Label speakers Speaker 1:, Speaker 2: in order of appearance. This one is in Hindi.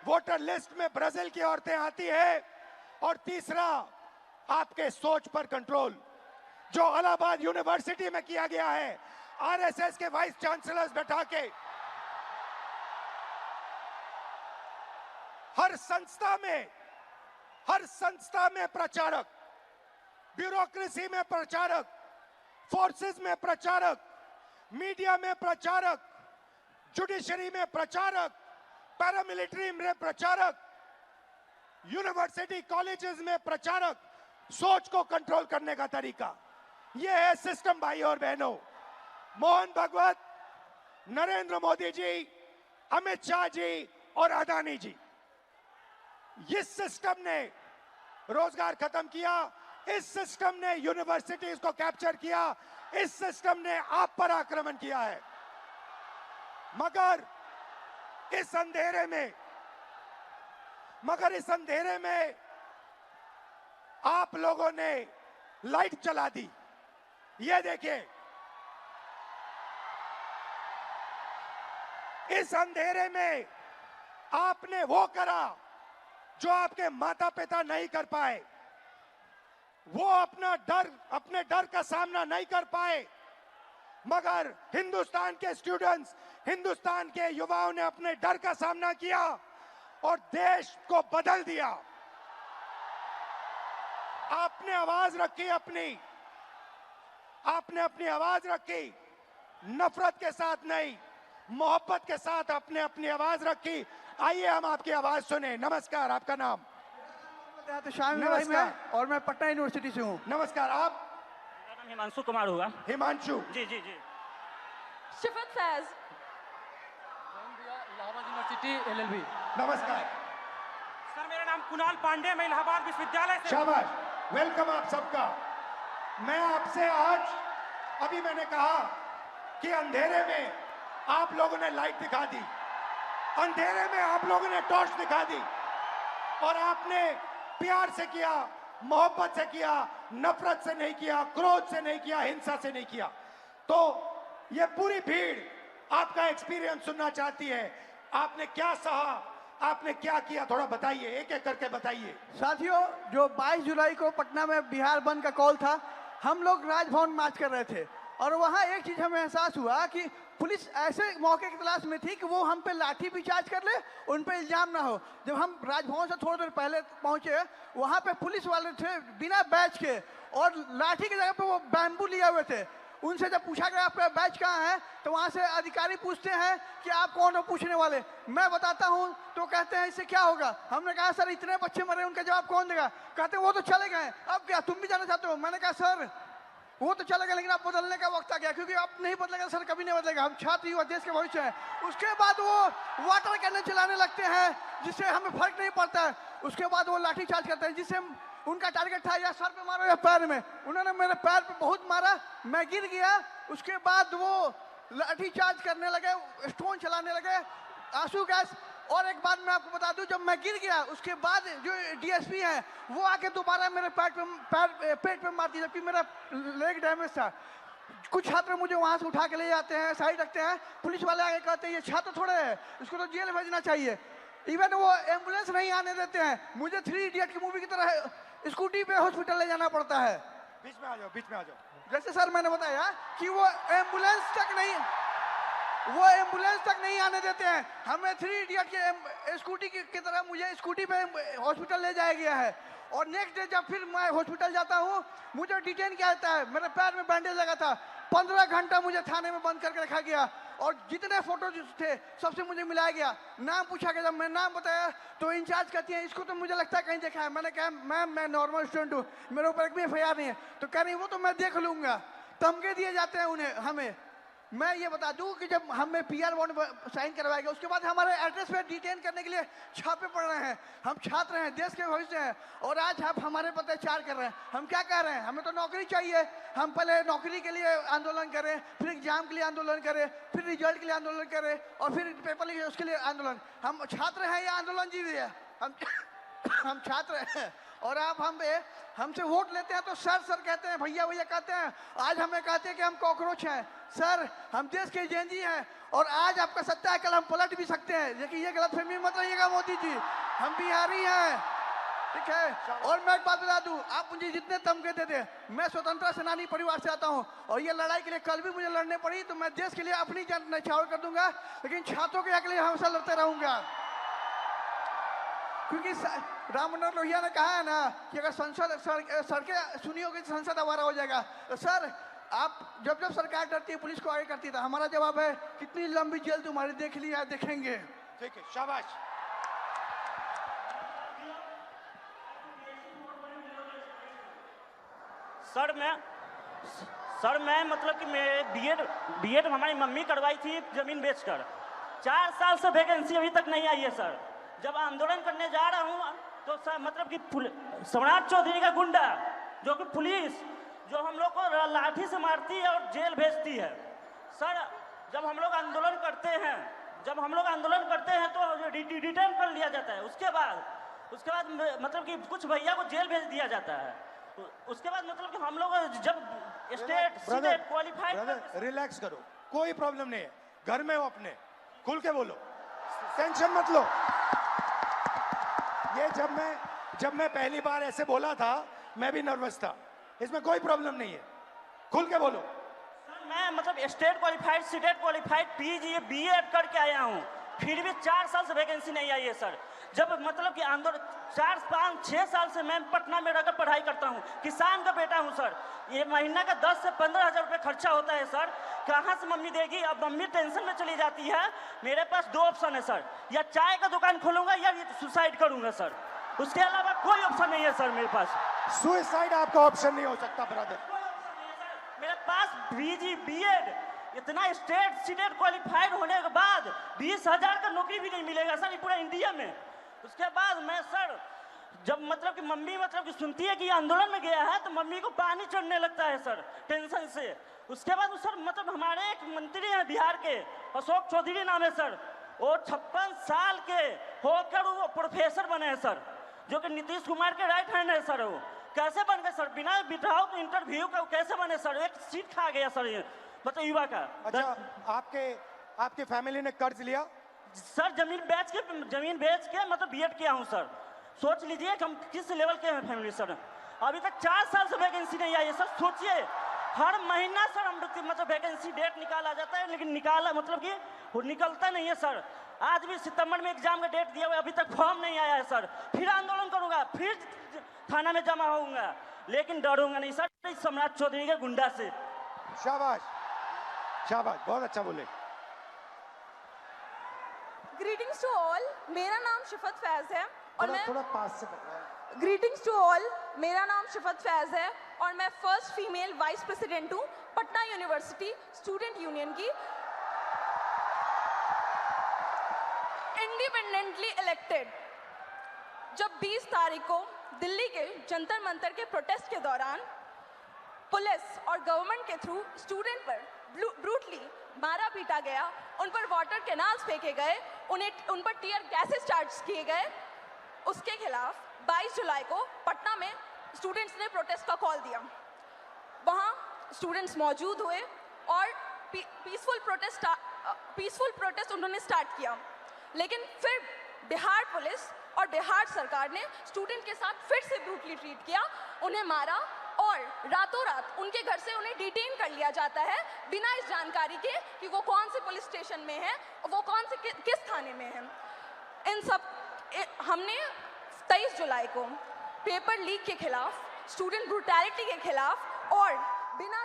Speaker 1: वोटर लिस्ट में ब्राजील की औरतें आती है, और तीसरा आपके सोच पर कंट्रोल, जो इलाहाबाद यूनिवर्सिटी में किया गया है आरएसएस के वाइस चांसलर्स बैठा के। हर संस्था में प्रचारक, ब्यूरोक्रेसी में प्रचारक, फोर्सेस में प्रचारक, मीडिया में प्रचारक, जुडिशरी में प्रचारक, पैरामिलिट्री में प्रचारक, यूनिवर्सिटी कॉलेजेस में प्रचारक, सोच को कंट्रोल करने का तरीका यह है सिस्टम। भाई और बहनों, मोहन भागवत, नरेंद्र मोदी जी, अमित शाह जी और अदानी जी, इस सिस्टम ने रोजगार खत्म किया, इस सिस्टम ने यूनिवर्सिटीज को कैप्चर किया, इस सिस्टम ने आप पर आक्रमण किया है। मगर इस अंधेरे में आप लोगों ने लाइट जला दी। ये देखिए, इस अंधेरे में आपने वो करा जो आपके माता पिता नहीं कर पाए। वो अपने डर का सामना नहीं कर पाए, मगर हिंदुस्तान के स्टूडेंट्स, हिंदुस्तान के युवाओं ने अपने डर का सामना किया और देश को बदल दिया। आपने अपनी आवाज रखी, नफरत के साथ नहीं, मोहब्बत के साथ आपने अपनी आवाज रखी। आइए हम आपकी आवाज सुने। नमस्कार, आपका नाम?
Speaker 2: नमस्कार। और मैं पटना यूनिवर्सिटी से हूँ।
Speaker 1: नमस्कार। आप?
Speaker 3: मेरा नाम हिमांशु कुमार हुआ।
Speaker 1: हिमांशु
Speaker 3: जी जी जी।
Speaker 4: शिफत फैज,
Speaker 2: इलाहाबाद यूनिवर्सिटी LLB।
Speaker 1: नमस्कार
Speaker 3: सर, मेरा नाम कुणाल पांडे, मैं इलाहाबाद विश्वविद्यालय से।
Speaker 1: शाबाश, वेलकम आप सबका। मैं आपसे आज, अभी मैंने कहा कि अंधेरे में आप लोगों ने लाइट दिखा दी, अंधेरे में आप लोगों ने टॉर्च दिखा दी, और आपने प्यार से किया, मोहब्बत से किया, नफरत से नहीं किया, क्रोध से नहीं किया, हिंसा से नहीं किया। तो ये पूरी भीड़ आपका एक्सपीरियंस सुनना चाहती है। आपने क्या सहा, आपने क्या किया, थोड़ा बताइए, एक एक करके बताइए।
Speaker 2: साथियों, जो 22 जुलाई को पटना में बिहार बंद का कॉल था, हम लोग राजभवन मार्च कर रहे थे, और वहाँ एक चीज हमें एहसास हुआ कि पुलिस ऐसे मौके की तलाश में थी कि वो हम पे लाठी भी चार्ज कर ले, उन पे इल्जाम ना हो। जब हम राजभवन से थोड़ी देर पहले पहुंचे, वहाँ पे पुलिस वाले थे बिना बैच के, और लाठी की जगह पे वो बैम्बू लिए हुए थे। उनसे जब पूछा गया आपका बैच कहाँ है, तो वहाँ से अधिकारी पूछते हैं कि आप कौन हो पूछने वाले। मैं बताता हूँ तो कहते हैं इससे क्या होगा। हमने कहा सर इतने बच्चे मरे, उनका जवाब कौन देगा। कहते वो तो चले गए, अब क्या तुम भी जाना चाहते हो। मैंने कहा सर वो तो चलेगा, लेकिन आप बदलने का वक्त आ गया, क्योंकि आप नहीं बदलेगा सर, कभी नहीं बदलेगा। हम छात्र युवा देश के भविष्य हैं। उसके बाद वो वाटर कैनन चलाने लगते हैं, जिससे हमें फर्क नहीं पड़ता है। उसके बाद वो लाठी चार्ज करते हैं, जिससे उनका टारगेट था या सर पे मारो या पैर में। उन्होंने मेरे पैर पे बहुत मारा, मैं गिर गया। उसके बाद वो लाठी चार्ज करने लगे, स्टोन चलाने लगे, आंसू गैस। और एक बात मैं आपको बता दूं, जब मैं गिर गया उसके बाद जो DSP हैं वो आके दोबारा मेरे पेट पे मार दी, जबकि मेरा लेग डैमेज था। कुछ छात्र मुझे वहां से उठा के ले जाते हैं, साइड रखते हैं। पुलिस वाले आके कहते हैं ये छात्र थोड़े है, इसको तो जेल भेजना चाहिए। इवन वो एम्बुलेंस नहीं आने देते हैं। मुझे 3 इडियट की मूवी की तरह स्कूटी पे हॉस्पिटल ले जाना पड़ता है।
Speaker 1: बीच में आ जाओ।
Speaker 2: जैसे सर मैंने बताया कि वो एम्बुलेंस तक नहीं आने देते हैं। हमें 3 इडियट के स्कूटी की तरह मुझे स्कूटी पे हॉस्पिटल ले जाया गया है। और नेक्स्ट डे जब फिर मैं हॉस्पिटल जाता हूँ, मुझे डिटेन किया जाता है। मेरे पैर में बैंडेज लगा था, 15 घंटा मुझे थाने में बंद करके रखा गया। और जितने फोटो थे सबसे मुझे मिलाया गया, नाम पूछा गया। जब मैं नाम बताया तो इंचार्ज कहती है इसको तो मुझे लगता है कहीं देखा है। मैंने कहा मैम मैं नॉर्मल स्टूडेंट हूँ, मेरे ऊपर एक भी FIR नहीं है। तो कह रही वो तो मैं देख लूंगा। धमके दिए जाते हैं हमें। मैं ये बता दूं कि जब हमें PR बॉन्ड साइन करवाया गया, उसके बाद हमारे एड्रेस पे डिटेन करने के लिए छापे पड़ रहे हैं। हम छात्र हैं, देश के भविष्य हैं, और आज आप हमारे पर अत्याचार कर रहे हैं। हम क्या कह रहे हैं, हमें तो नौकरी चाहिए। हम पहले नौकरी के लिए आंदोलन करें, फिर एग्जाम के लिए आंदोलन करें, फिर रिजल्ट के लिए आंदोलन करें, और फिर पेपर लिखे उसके लिए आंदोलन। हम छात्र हैं या आंदोलन जीवी है? हम छात्र हैं। और आप हमसे वोट लेते हैं तो सर कहते हैं, भैया कहते हैं। आज हमें कहते हैं कि हम कॉकरोच हैं। सर हम देश के जेनजी हैं, और आज आपका सत्ता है, कल हम पलट भी सकते हैं, लेकिन ये गलतफहमी मत रहिएगा मोदी जी, हम बिहारी हैं, ठीक है। और मैं एक बात बता दूं, आप मुझे जितने धमकी देते, मैं स्वतंत्रता सेनानी परिवार से आता हूं और ये लड़ाई के लिए कल भी मुझे लड़ने पड़ी तो मैं देश के लिए अपनी जान न्यौछावर कर दूंगा, लेकिन छात्रों के हक के लिए हमेशा लड़ते रहूंगा। क्योंकि राम मनोहर लोहिया ने कहा है ना कि अगर सड़कें सुनी होगी तो संसद आवारा हो जाएगा। तो सर, आप जब जब सरकार डरती है पुलिस को आगे करती है, हमारा जवाब है कितनी लंबी जेल तुम्हारी देख लिया, देखेंगे।
Speaker 1: ठीक है, शाबाश।
Speaker 5: सर मैं मतलब कि मैं बीएड हमारी मम्मी करवाई थी जमीन बेचकर। 4 साल से वैकेंसी अभी तक नहीं आई है सर। जब आंदोलन करने जा रहा हूँ तो सर मतलब कि सम्राट चौधरी का गुंडा जो कि पुलिस जो हम लोग को लाठी से मारती है और जेल भेजती है। सर जब हम लोग आंदोलन करते हैं तो डिटेन कर लिया जाता है। उसके बाद मतलब कि कुछ भैया को जेल भेज दिया जाता है। उसके बाद मतलब कि हम लोग जब स्टेट क्वालिफाइड।
Speaker 1: रिलैक्स करो, कोई प्रॉब्लम नहीं है, घर में हो अपने, खुल के बोलो, टेंशन मत लो। ये जब मैं पहली बार ऐसे बोला था मैं भी नर्वस था, इसमें कोई प्रॉब्लम नहीं है, खुल के बोलो।
Speaker 5: सर मैं मतलब state qualified state qualified PG BEd करके आया हूँ, फिर भी 4 साल से वैकेंसी नहीं आई है सर। जब मतलब कि आंदोलन 4, 5, 6 साल से मैं पटना में रहकर पढ़ाई करता हूँ, किसान का बेटा हूँ सर। ये महीना का 10 से 15 हजार रुपये खर्चा होता है सर, कहाँ से मम्मी देगी? अब मम्मी टेंशन में चली जाती है। मेरे पास 2 ऑप्शन है सर, या चाय का दुकान खोलूंगा या सुसाइड करूंगा सर, उसके अलावा कोई ऑप्शन नहीं है सर मेरे पास।
Speaker 1: सुसाइड आपका ऑप्शन नहीं हो सकता ब्रदर।
Speaker 5: मेरे पास बीजी बीएड इतना स्टेट क्वालिफाइड होने के बाद 20,000 का नौकरी भी नहीं मिलेगा सर पूरा इंडिया में। उसके बाद मैं सर जब मतलब कि मम्मी मतलब कि सुनती है कि आंदोलन में गया है तो मम्मी को पानी चढ़ने लगता है सर टेंशन से। उसके बाद सर मतलब हमारे एक मंत्री हैं बिहार के, अशोक चौधरी नाम है सर, वो 56 साल के होकर वो प्रोफेसर बने हैं सर, जो कि नीतीश कुमार के राइट हैंड है सर। वो कैसे बन गए सर? बिना विदाउट इंटरव्यू का कैसे बने सर? एक सीट खा गया सर ये मतलब युवा का।
Speaker 1: अच्छा, आपके फैमिली ने कर्ज लिया?
Speaker 5: सर जमीन बेच के मतलब बीएड किया हूँ सर। सोच लीजिए कि हम किस लेवल के हैं फैमिली सर। अभी तक 4 साल से वैकेंसी नहीं आई है सर। सोचिए हर महीना सर हम मतलब वैकेंसी डेट निकाला जाता है, लेकिन निकाला मतलब कि वो निकलता नहीं है सर। आज भी सितंबर में एग्जाम का डेट दिया हुआ है, अभी तक फॉर्म नहीं आया है सर। फिर आंदोलन करूंगा, फिर थाना में जमा होऊंगा, लेकिन डरूंगा नहीं सर सम्राट चौधरी के गुंडा से।
Speaker 1: शाबाश शाबाश, बहुत अच्छा बोले।
Speaker 4: ग्रीटिंग्स टू ऑल, मेरा नाम शिफत फैज है और मैं
Speaker 1: थोड़ा पास से पकड़ा।
Speaker 4: ग्रीटिंग्स टू ऑल, मेरा नाम शिफत फैज है और मैं फर्स्ट फीमेल वाइस प्रेसिडेंट हूँ पटना यूनिवर्सिटी स्टूडेंट यूनियन की, इंडिपेंडेंटली इलेक्टेड। जब 20 तारीख को दिल्ली के जंतर मंतर के प्रोटेस्ट के दौरान पुलिस और गवर्नमेंट के थ्रू स्टूडेंट पर ब्रूटली मारा पीटा गया, उन पर वाटर कैनाल्स फेंके गए, उन पर टीयर गैसेस चार्ज किए गए, उसके खिलाफ 22 जुलाई को पटना में स्टूडेंट्स ने प्रोटेस्ट का कॉल दिया। वहाँ स्टूडेंट्स मौजूद हुए और पीसफुल प्रोटेस्ट उन्होंने स्टार्ट किया, लेकिन फिर बिहार पुलिस और बिहार सरकार ने स्टूडेंट के साथ फिर से ब्रूटली ट्रीट किया, उन्हें मारा और रातों रात उनके घर से उन्हें डिटेन कर लिया जाता है बिना इस जानकारी के कि वो कौन से पुलिस स्टेशन में है, वो कौन से किस थाने में है। इन सब हमने 23 जुलाई को पेपर लीक के खिलाफ, स्टूडेंट ब्रूटैलिटी के खिलाफ और बिना